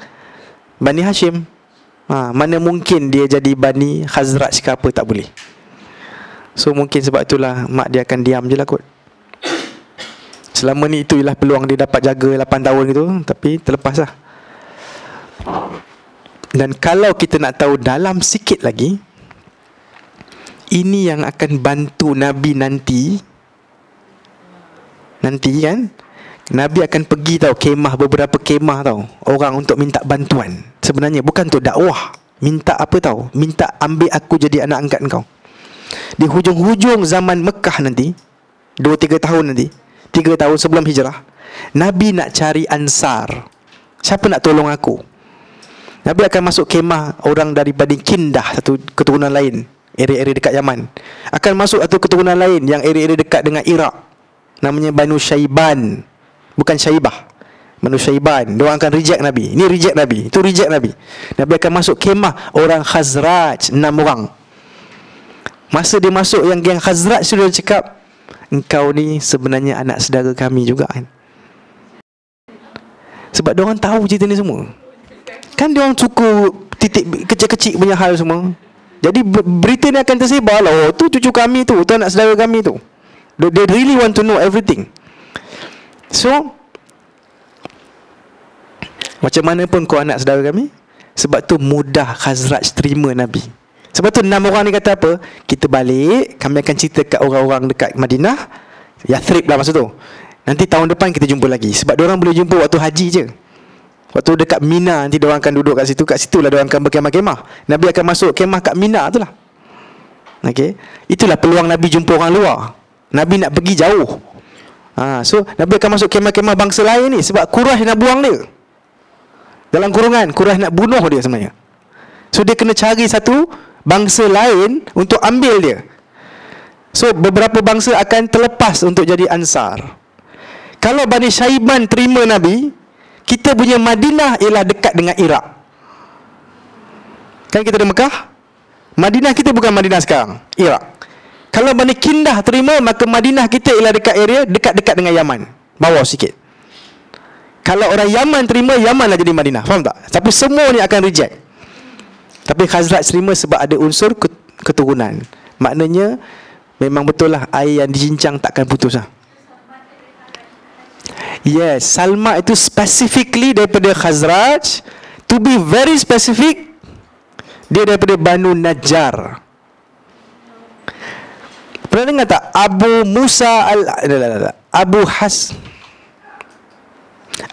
[SPEAKER 1] Bani Hashim. Mana mungkin dia jadi Bani Khazraj ke apa, tak boleh. So mungkin sebab itulah mak dia akan diam je lah kot. Selama ni itu ialah peluang dia dapat jaga 8 tahun gitu, tapi terlepas lah. Dan kalau kita nak tahu dalam sikit lagi, ini yang akan bantu Nabi nanti kan, Nabi akan pergi beberapa kemah orang untuk minta bantuan. Sebenarnya bukan untuk dakwah. Minta apa minta ambil aku jadi anak angkat kau. Di hujung-hujung zaman Mekah nanti, 2-3 tahun nanti, 3 tahun sebelum hijrah, Nabi nak cari Ansar. Siapa nak tolong aku? Nabi akan masuk kemah orang daripada Kindah, satu keturunan lain, area-area dekat Yaman. Akan masuk satu keturunan lain yang area-area dekat dengan Iraq, namanya Banu Syaiban. Bukan Syaibah, Banu Syaiban. Diorang akan reject Nabi. Ini reject Nabi, itu reject Nabi. Nabi akan masuk kemah orang Khazraj, 6 orang. Masa dia masuk, yang Khazraj sudah cakap, engkau ni sebenarnya anak saudara kami juga kan. Sebab diorang tahu cerita ni semua. Kan diorang suka titik kecil-kecil punya hal semua. Jadi berita ni akan tersebar lah. Oh, tu cucu kami tu anak saudara kami tu. They really want to know everything. So macam mana pun kau anak saudara kami. Sebab tu mudah Khazraj terima Nabi. Sebab tu 6 orang ni kata apa? Kita balik, kami akan cerita kat orang-orang dekat Madinah, Yathrib lah masa tu. Nanti tahun depan kita jumpa lagi. Sebab diorang boleh jumpa waktu haji je. Waktu dekat Mina, nanti diorang akan duduk kat situ. Kat situ lah diorang akan berkemah-kemah. Nabi akan masuk kemah kat Mina tu lah. Okay. Itulah peluang Nabi jumpa orang luar. Nabi nak pergi jauh. So Nabi akan masuk kemah-kemah bangsa lain ni. Sebab Quraisy nak buang dia dalam kurungan. Quraisy nak bunuh dia sebenarnya. So dia kena cari satu bangsa lain untuk ambil dia. So beberapa bangsa akan terlepas untuk jadi Ansar. Kalau Bani Syaiban terima Nabi, kita punya Madinah ialah dekat dengan Iraq. Kan kita ada Mekah, Madinah kita bukan Madinah sekarang, Iraq. Kalau Bani Kindah terima, maka Madinah kita ialah dekat area dekat-dekat dengan Yaman, bawah sikit. Kalau orang Yaman terima, Yaman lah jadi Madinah. Faham tak? Tapi semua ni akan reject. Tapi Khazraj terima sebab ada unsur keturunan. Maknanya memang betul lah, air yang dijincang takkan putus lah. Yes, Salma itu specifically daripada Khazraj. To be very specific, dia daripada Banu Najjar. Pernah dengar tak Abu Musa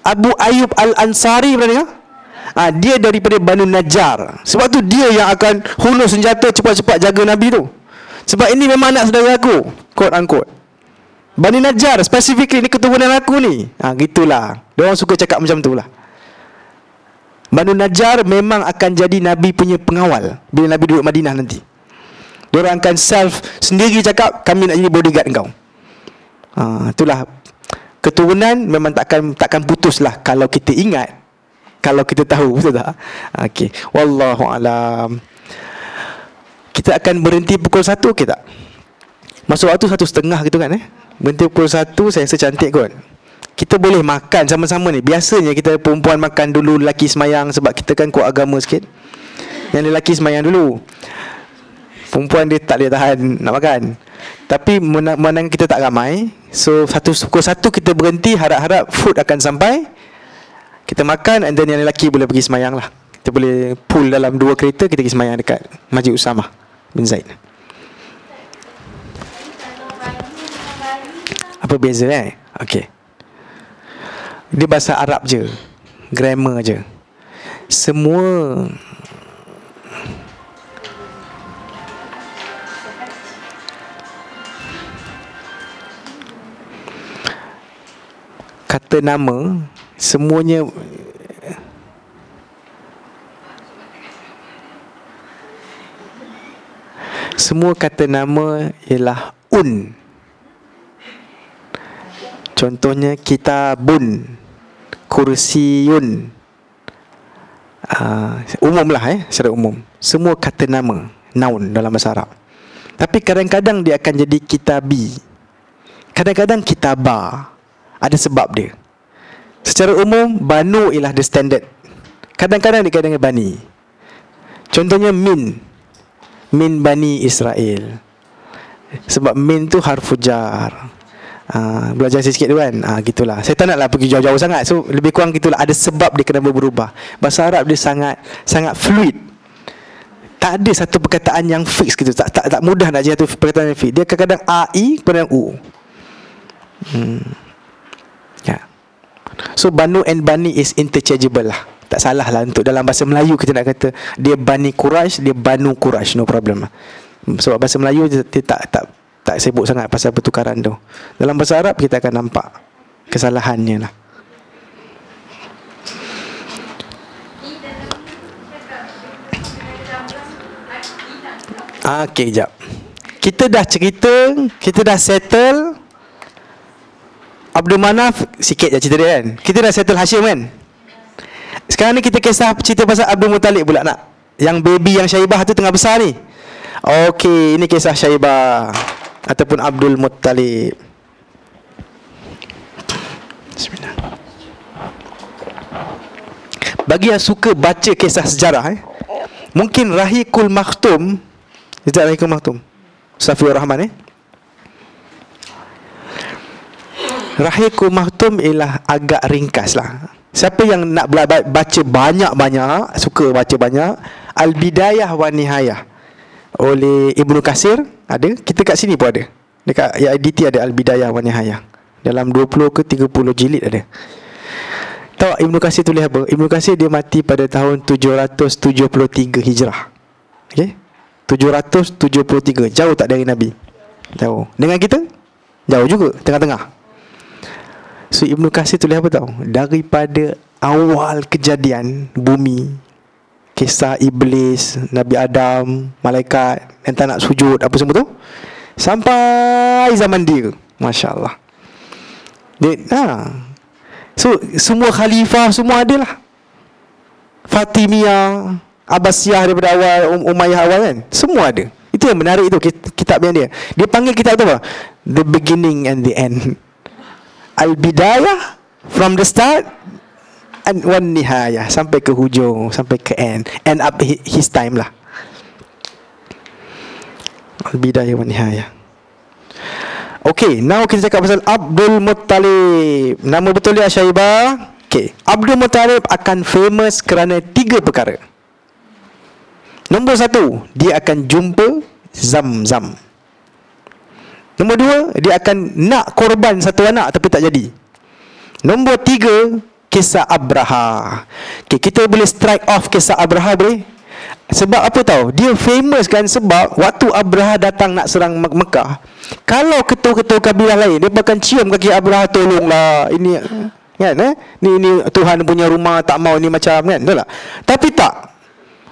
[SPEAKER 1] Abu Ayyub Al-Ansari, pernah dengar? Dia daripada Banu Najjar. Sebab tu dia yang akan hulur senjata cepat-cepat jaga Nabi tu. Sebab ini memang anak saudara aku, quote unquote. Bani Najjar, specifically ni keturunan aku ni. Gitulah. Diorang suka cakap macam tu lah. Banu Najjar memang akan jadi Nabi punya pengawal bila Nabi duduk Madinah nanti. Diorang akan self sendiri cakap, kami nak jadi bodyguard engkau. Itulah. Keturunan memang takkan putus lah kalau kita ingat, kalau kita tahu, betul tak? Okey. Wallahu alam. Kita akan berhenti pukul 1 ke tak? Masuk waktu 1:30 gitu kan Berhenti pukul 1, saya rasa cantik kot. Kita boleh makan sama-sama ni. Biasanya kita perempuan makan dulu, lelaki semayang. Sebab kita kan kuat agama sikit. Yang lelaki semayang dulu, perempuan dia tak boleh tahan nak makan. Tapi mana kita tak ramai, so pukul 1 kita berhenti. Harap-harap food akan sampai, kita makan, and then yang lelaki boleh pergi semayang lah. Kita boleh pool dalam 2 kereta, kita pergi semayang dekat Masjid Usamah bin Zaid. Apa beza Okey. Dia bahasa Arab je, grammar je. Semua kata nama, semuanya semua kata nama ialah Contohnya kitabun, kursiyun, umum lah secara umum. Semua kata nama, noun dalam bahasa Arab. Tapi kadang-kadang dia akan jadi kitabi, kadang-kadang kitabah. Ada sebab dia. Secara umum, banu ialah the standard. Kadang-kadang dia dengan bani. Contohnya min bani Israel. Sebab min tu harfu jar. Belajar sikit tu kan. Gitulah. Saya tak naklah pergi jauh-jauh sangat. So lebih kurang gitulah. Ada sebab dia kena berubah. Bahasa Arab dia sangat fluid. Tak ada satu perkataan yang fix gitu. Tak mudah nak jadi satu perkataan yang fix. Dia kadang-kadang ai kepada u. So banu and bani is interchangeable lah. Tak salah lah untuk dalam bahasa Melayu kita nak kata dia Bani Quraisy, dia Banu Quraisy, no problem lah. Sebab bahasa Melayu dia tak sibuk sangat pasal pertukaran tu. Dalam bahasa Arab kita akan nampak kesalahannya lah. Okey, jap. Kita dah cerita, kita dah settle Abdul Manaf, sikit je cerita dia kan. Kita dah settle Hashim kan. Sekarang ni kita kisah cerita pasal Abdul Muttalib pula nak. Yang baby yang Syaibah tu tengah besar ni. Okey, ini kisah Syaibah ataupun Abdul Muttalib. Bismillah. Bagi yang suka baca kisah sejarah mungkin Rahikul Makhtum, Ustaz Rahikul Makhtum, Safiur Rahman Rahikul Makhtum ialah agak ringkas lah. Siapa yang nak baca banyak-banyak, suka baca banyak, Al-Bidayah wa Nihayah oleh Ibnu Katsir ada. Kita kat sini pun ada. Dekat IDT ada Al-Bidayah wa Nihayah. Dalam 20 ke 30 jilid ada. Tahu Ibnu Katsir tulis apa? Ibnu Katsir dia mati pada tahun 773 Hijrah. Okey? 773. Jauh tak dari Nabi? Jauh. Dengan kita? Jauh juga, tengah-tengah. So Ibnu Katsir tulis apa tahu? Daripada awal kejadian bumi, kisah iblis, Nabi Adam, malaikat yang tak nak sujud, apa semua tu, sampai zaman dia. Masya Allah. So semua khalifah semua ada lah. Fatimiyah, Abbasiyah daripada awal, Umayyah awal kan, semua ada. Itu yang menarik itu kitab yang dia panggil kitab tu apa? The beginning and the end. Al-bidayah from the start and one nihayah, sampai ke hujung, sampai ke end up his time lah. Al-bidayah one nihayah. Okay, now kita cakap pasal Abdul Muttalib. Nama betul dia Syaibah. Okay, Abdul Muttalib akan famous kerana 3 perkara. Nombor 1, dia akan jumpa Zamzam. Nombor 2, dia akan nak korban satu anak tapi tak jadi. Nombor 3, kisah Abraha. Okay, kita boleh strike off kisah Abraha boleh? Sebab apa tahu? Dia famous kan sebab waktu Abraha datang nak serang Mekah, kalau ketua-ketua kabilah lain dia bahkan cium kaki Abraha, tolonglah ini kan, ni Tuhan punya rumah, tak mau ni macam kan, betul tak? Tapi tak,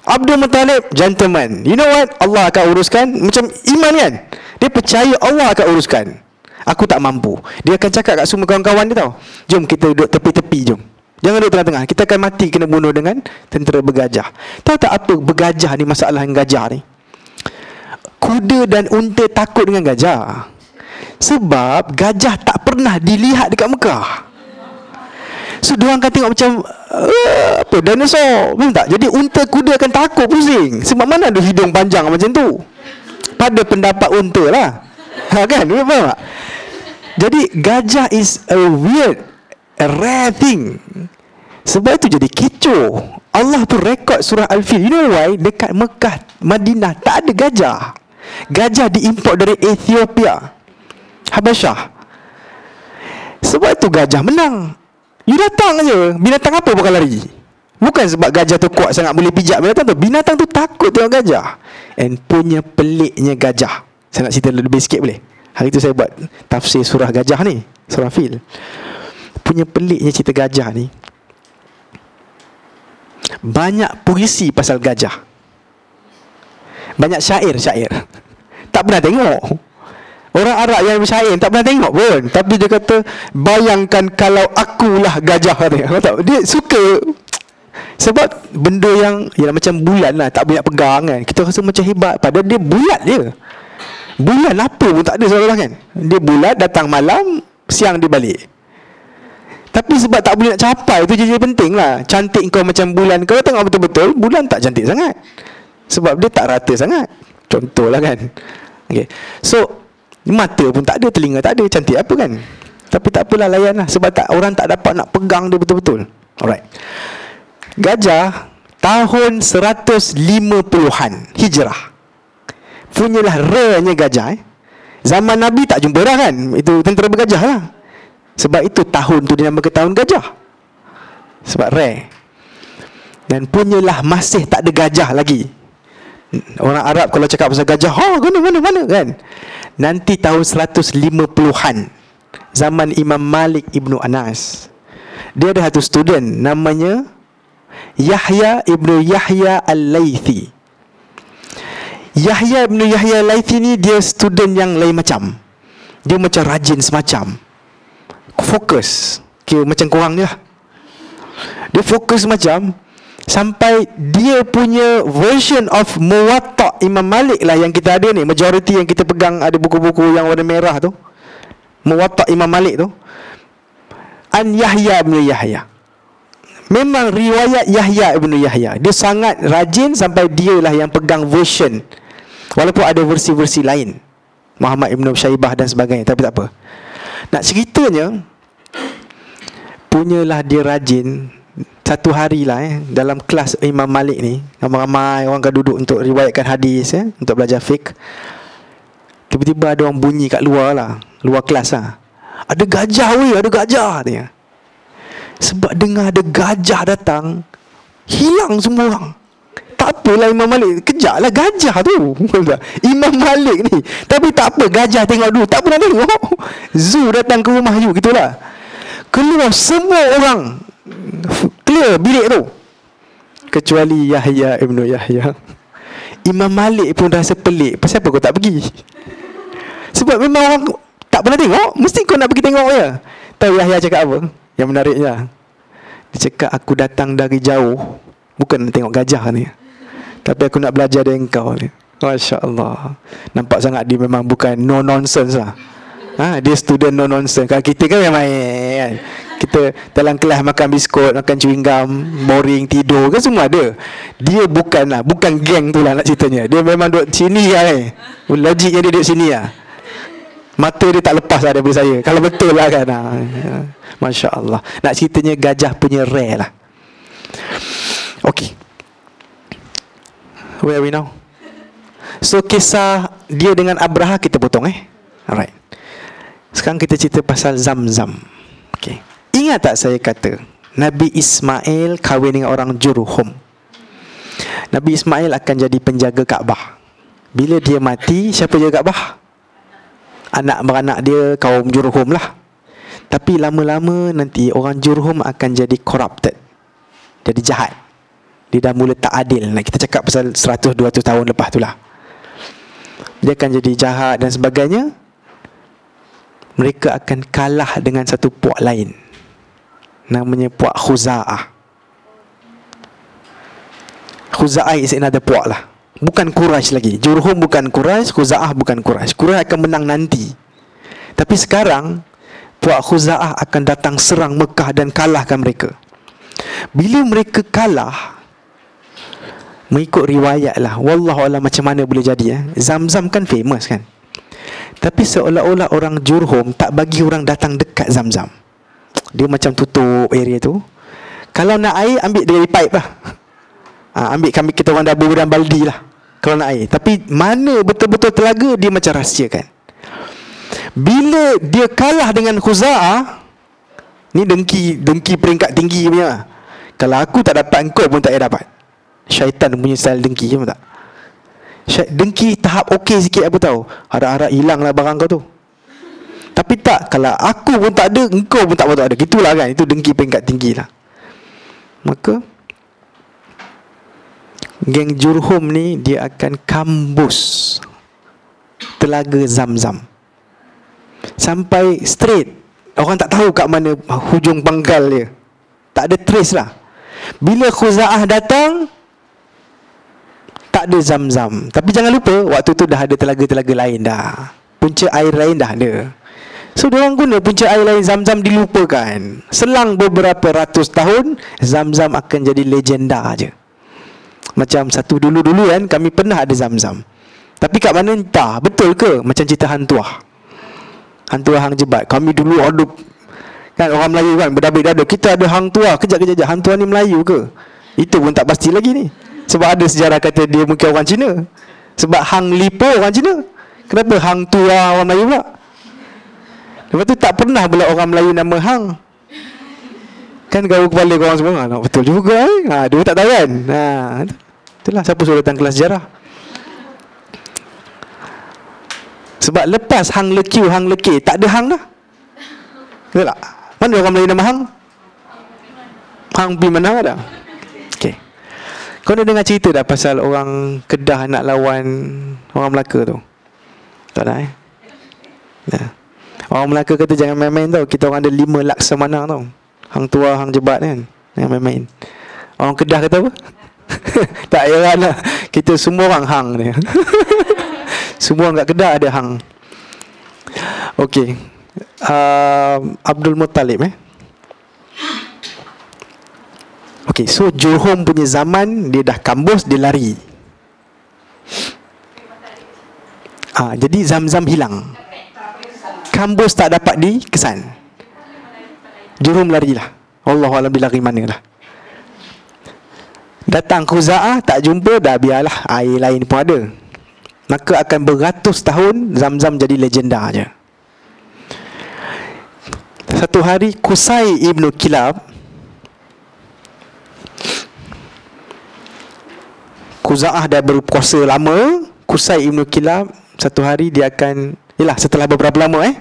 [SPEAKER 1] Abdul Muttalib gentleman. You know what? Allah akan uruskan. Macam iman kan, dia percaya Allah akan uruskan. Aku tak mampu. Dia akan cakap kat semua kawan-kawan dia tahu, jom kita duduk tepi-tepi, jom, jangan duduk tengah-tengah, kita akan mati kena bunuh dengan tentera bergajah. Tahu tak apa bergajah ni, masalah dengan gajah ni? Kuda dan unta takut dengan gajah sebab gajah tak pernah dilihat dekat Mekah. So diorang akan tengok macam apa, dinosaur, betul tak? Jadi unta kuda akan takut, pusing. Sebab mana ada hidung panjang macam tu? Pada pendapat unta lah, kan? Faham tak? Jadi gajah is a weird, a rare thing. Sebab itu jadi kecoh. Allah pun rekod surah Al-Fil. You know why? Dekat Mekah, Madinah tak ada gajah. Gajah diimport dari Ethiopia, Habasyah. Sebab itu gajah menang. You datang aja, binatang apa bakal lari? Bukan sebab gajah tu kuat sangat boleh pijak binatang tu. Binatang tu takut tengok gajah. And punya peliknya gajah, saya nak cerita lebih sikit boleh? Hari tu saya buat tafsir surah gajah ni, surah Fil. Punya peliknya cerita gajah ni, banyak puisi pasal gajah, banyak syair-syair. Tak pernah tengok. Orang Arab yang bersyair tak pernah tengok pun, tapi dia kata, bayangkan kalau akulah gajah, kata. Dia suka. Sebab benda yang macam bulan lah, tak banyak pegang kan, kita rasa macam hebat, padahal dia bulat je. Bulan apa pun tak ada seolah kan. Dia bulat, datang malam, siang dia balik. Tapi sebab tak boleh nak capai, itu jadi penting lah. Cantik kau macam bulan, kalau tengok betul-betul bulan tak cantik sangat, sebab dia tak rata sangat. Contohlah kan. Okay. So mata pun tak ada, telinga tak ada, cantik apa kan. Tapi tak apalah, layan lah. Sebab orang tak dapat nak pegang dia betul-betul. Alright. Gajah tahun 150-an Hijrah, punyalah rare-nya gajah. Zaman Nabi tak jumpa dah kan, itu tentera bergajah lah. Sebab itu tahun tu dinamakan tahun gajah, sebab rare. Dan punyalah masih tak ada gajah lagi. Orang Arab kalau cakap pasal gajah, mana kan. Nanti tahun 150-an, zaman Imam Malik Ibnu Anas, dia ada satu student namanya Yahya Ibnu Yahya Al-Laythi. Yahya Ibnu Yahya Al-Laythi ni dia student yang lain macam. Dia macam rajin semacam, fokus, macam korang ni lah. Dia fokus macam, sampai dia punya version of Muwatta Imam Malik lah yang kita ada ni, majority yang kita pegang, ada buku-buku yang warna merah tu, Muwatta Imam Malik tu, An Yahya bin Yahya. Memang riwayat Yahya bin Yahya, dia sangat rajin sampai dia lah yang pegang version, walaupun ada versi-versi lain, Muhammad Ibn Syaibah dan sebagainya, tapi tak apa. Nak ceritanya, punyalah dia rajin. Satu hari lah dalam kelas Imam Malik ni, ramai-ramai orang akan duduk untuk riwayatkan hadis, untuk belajar fiqh. Tiba-tiba ada orang bunyi kat luar lah, luar kelas lah, Ada gajah weh, ada gajah dia. Sebab dengar ada gajah datang, hilang semua orang. Tak apalah Imam Malik, kejarlah gajah tu. Imam Malik ni, tapi tak apa, gajah tengok dulu, tak pernah tengok. Zoo datang ke rumah you, gitulah. Keluar semua orang, clear bilik tu, kecuali Yahya Ibn Yahya. Imam Malik pun rasa pelik, pasal apa kau tak pergi? Sebab memang orang tak pernah tengok, mesti kau nak pergi tengok je. Tahu Yahya cakap apa? Yang menariknya, dia cakap, aku datang dari jauh bukan nak tengok gajah ni, tapi aku nak belajar dari engkau ni. Masya Allah. Nampak sangat dia memang bukan no nonsense lah. Dia student no nonsense. Kalau kita kan memang kan, kita dalam kelas makan biskut, makan chewing gum, boring, tidur kan semua ada. Dia bukan lah, bukan geng tu lah nak ceritanya. Dia memang duduk sini lah ni. Logiknya dia duduk sini lah. Mata dia tak lepas lah daripada saya, kalau betul lah kan. Masya Allah. Nak ceritanya gajah punya rare lah. Okay, where are we now? So kisah dia dengan Abraha kita potong Alright. Sekarang kita cerita pasal Zamzam. Okay, ingat tak saya kata Nabi Ismail kahwin dengan orang Jurhum. Nabi Ismail akan jadi penjaga Kaabah. Bila dia mati, siapa jaga Kaabah? Anak-beranak dia, kaum Jurhum lah. Tapi lama-lama nanti orang Jurhum akan jadi corrupted, jadi jahat. Dia dah mula tak adil. Nah, kita cakap pasal 100-200 tahun lepas tu lah. Dia akan jadi jahat dan sebagainya. Mereka akan kalah dengan satu puak lain, namanya puak Khuza'ah. Khuza'ah is another puak lah, bukan Quraisy lagi. Jurhum bukan Quraisy, Khuza'ah bukan Quraisy. Quraisy akan menang nanti. Tapi sekarang puak Khuza'ah akan datang serang Mekah dan kalahkan mereka. Bila mereka kalah, mengikut riwayat lah, wallahualam macam mana boleh jadi Zamzam kan famous kan, tapi seolah-olah orang Jurhum tak bagi orang datang dekat Zamzam. Dia macam tutup area tu. Kalau nak air, ambil dari pipe lah. Ambil kami kita orang dapur dan baldi lah kalau nak air. Tapi mana betul-betul telaga, dia macam rahsiakan. Bila dia kalah dengan Khuza'ah, ni dengki peringkat tinggi punya. Kalau aku tak dapat, engkau pun tak payah dapat. Syaitan punya style dengki, macam tak? Dengki tahap okey sikit, apa tahu, harap-harap hilang lah barang kau tu. Tapi tak, kalau aku pun tak ada, engkau pun tak patut ada. Gitulah kan, itu dengki peringkat tinggi lah. Maka geng Jurhum ni, dia akan kambus telaga Zamzam sampai straight. Orang tak tahu kat mana hujung pangkal dia, tak ada trace lah. Bila Khuza'ah datang, tak ada Zamzam. Tapi jangan lupa, waktu tu dah ada telaga-telaga lain dah, punca air lain dah ada. So diorang guna punca air lain, Zamzam dilupakan. Selang beberapa ratus tahun, Zamzam akan jadi legenda aja. Macam satu dulu-dulu kan, kami pernah ada Zamzam, tapi kat mana entah betul ke. Macam cerita hantuah Hang Jebat. Kami dulu ada kan, orang Melayu kan, berdabik-dabik, kita ada hang tuah. Kejap-kejap, hang tuah ni Melayu ke? Itu pun tak pasti lagi ni. Sebab ada sejarah kata dia mungkin orang Cina. Sebab hang lipo orang Cina, kenapa hang tuah orang Melayu pula? Lepas tu tak pernah pula orang Melayu nama hang. Kan gaul kepala korang semua. Betul juga dia tak tahu kan. Itulah siapa suruh datang kelas sejarah. Sebab lepas hang lekiu, hang leke, tak ada hang dah. Betul tak? Mana orang Melayu nama hang? Hang pergi mana ada? Okay, kau dah dengar cerita dah pasal orang Kedah nak lawan orang Melaka tu? Tak dah Orang Melaka kata jangan main-main tau. Kita orang ada 5 laksamana tau. Hang tua, hang jebat kan, jangan main-main. Orang Kedah kata apa? Tak heran lah, kita semua orang hang ni. Semua orang kat Kedah ada hang. Okey, Abdul Muttalib Okey, so Jurhum punya zaman, dia dah kambus, dia lari. Jadi Zamzam hilang, kambus tak dapat dikesan. Jurhum larilah. Allahualam dia lari mana lah. Datang Khuza'ah, tak jumpa, dah biarlah, air lain pun ada. Maka akan beratus tahun Zamzam jadi legenda aja. Satu hari Qusay ibnu Kilab, Khuza'ah dah berpuasa lama. Qusay ibnu Kilab satu hari dia akan, setelah beberapa lama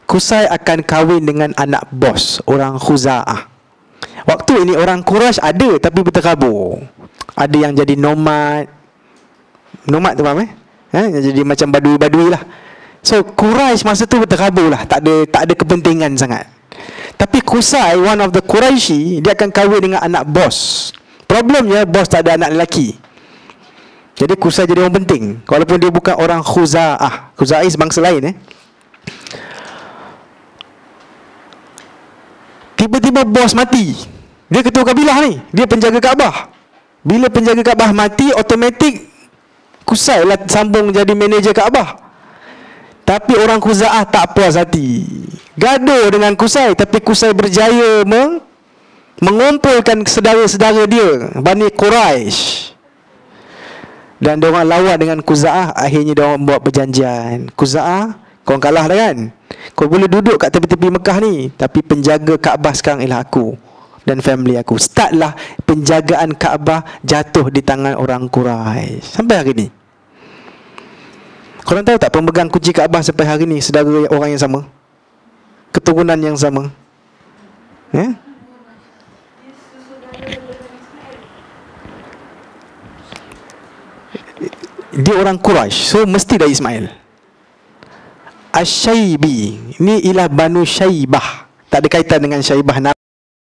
[SPEAKER 1] Qusay akan kahwin dengan anak bos orang Khuza'ah. Waktu ini orang Quraisy ada tapi berterabur. Ada yang jadi nomad tu faham jadi macam badui-badui lah. So Quraisy masa tu berterabur lah, tak ada kepentingan sangat. Tapi Qusay, one of the Quraisy, dia akan kahwin dengan anak bos. Problemnya bos tak ada anak lelaki. Jadi Qusay jadi orang penting, walaupun dia bukan orang Khuza'ah. Khuza'ah sebangsa lain Tiba-tiba bos mati. Dia ketua kabilah ni, dia penjaga Kaabah. Bila penjaga Kaabah mati, automatik Qusay lah sambung jadi manager Kaabah. Tapi orang Khuza'ah tak puas hati, gaduh dengan Qusay. Tapi Qusay berjaya mengumpulkan saudara-saudara dia, Bani Quraisy, dan diorang lawan dengan Khuza'ah. Akhirnya diorang buat perjanjian. Khuza'ah, kau kalah dah kan, kau boleh duduk kat tepi-tepi Mekah ni, tapi penjaga Kaabah sekarang ialah aku dan family aku. Startlah penjagaan Kaabah jatuh di tangan orang Quraisy sampai hari ni. Korang tahu tak, pemegang kunci Kaabah sampai hari ni saudara orang yang sama, keturunan yang sama. Dia orang Quraisy, so mesti dari Ismail. Asy-Syaibi ni ialah Banu Syaibah. Tak ada kaitan dengan Syaibah